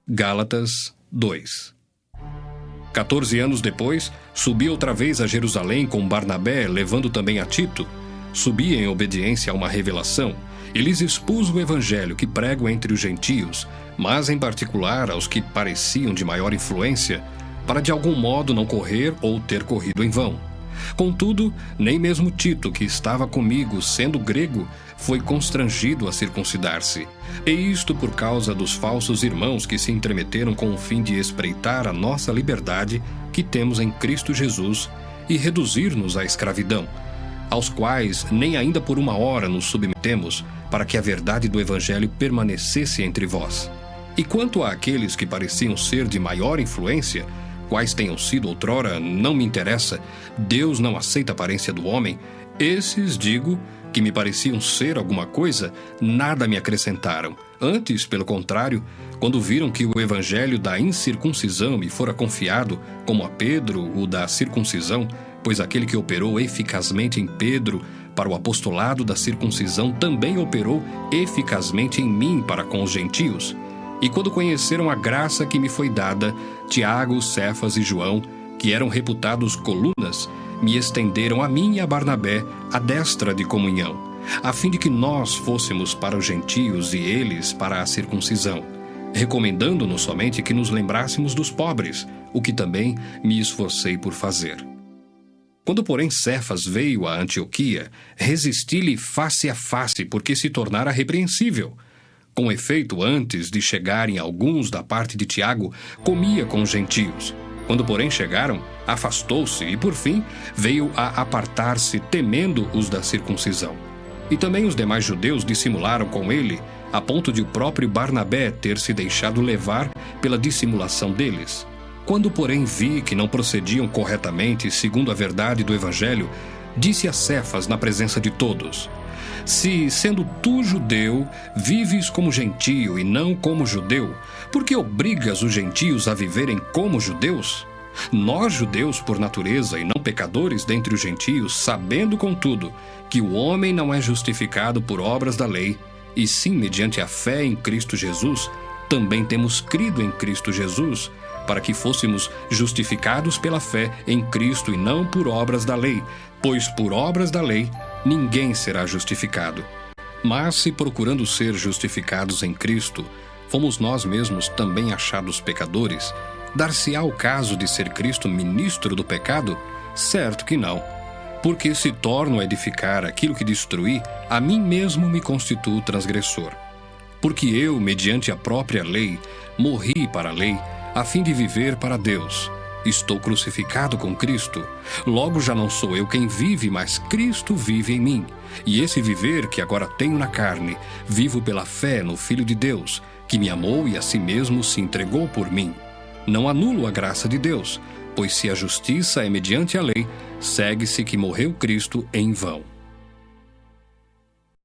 Gálatas 2. 14 anos depois, subi outra vez a Jerusalém com Barnabé, levando também a Tito. Subi em obediência a uma revelação, e lhes expus o evangelho que prego entre os gentios, mas em particular aos que pareciam de maior influência, para de algum modo não correr ou ter corrido em vão. Contudo, nem mesmo Tito, que estava comigo, sendo grego, foi constrangido a circuncidar-se. E isto por causa dos falsos irmãos que se entremeteram com o fim de espreitar a nossa liberdade que temos em Cristo Jesus e reduzir-nos à escravidão, aos quais nem ainda por uma hora nos submetemos, para que a verdade do evangelho permanecesse entre vós. E quanto àqueles que pareciam ser de maior influência, quais tenham sido outrora, não me interessa, Deus não aceita a aparência do homem, esses, digo, que me pareciam ser alguma coisa, nada me acrescentaram. Antes, pelo contrário, quando viram que o evangelho da incircuncisão me fora confiado, como a Pedro o da circuncisão, pois aquele que operou eficazmente em Pedro para o apostolado da circuncisão também operou eficazmente em mim para com os gentios. E quando conheceram a graça que me foi dada, Tiago, Cefas e João, que eram reputados colunas, me estenderam a mim e a Barnabé a destra de comunhão, a fim de que nós fôssemos para os gentios e eles para a circuncisão, recomendando-nos somente que nos lembrássemos dos pobres, o que também me esforcei por fazer. Quando, porém, Cefas veio a Antioquia, resisti-lhe face a face, porque se tornara repreensível. Com efeito, antes de chegarem alguns da parte de Tiago, comia com os gentios. Quando, porém, chegaram, afastou-se e, por fim, veio a apartar-se, temendo os da circuncisão. E também os demais judeus dissimularam com ele, a ponto de o próprio Barnabé ter se deixado levar pela dissimulação deles. Quando, porém, vi que não procediam corretamente segundo a verdade do evangelho, disse a Cefas na presença de todos: Se, sendo tu judeu, vives como gentio e não como judeu, por que obrigas os gentios a viverem como judeus? Nós, judeus por natureza e não pecadores dentre os gentios, sabendo, contudo, que o homem não é justificado por obras da lei, e sim mediante a fé em Cristo Jesus, também temos crido em Cristo Jesus, para que fôssemos justificados pela fé em Cristo e não por obras da lei, pois por obras da lei ninguém será justificado. Mas se procurando ser justificados em Cristo, fomos nós mesmos também achados pecadores, dar-se-á o caso de ser Cristo ministro do pecado? Certo que não. Porque se torno a edificar aquilo que destruí, a mim mesmo me constituo transgressor. Porque eu, mediante a própria lei, morri para a lei, a fim de viver para Deus. Estou crucificado com Cristo. Logo já não sou eu quem vive, mas Cristo vive em mim. E esse viver que agora tenho na carne, vivo pela fé no Filho de Deus, que me amou e a si mesmo se entregou por mim. Não anulo a graça de Deus, pois se a justiça é mediante a lei, segue-se que morreu Cristo em vão.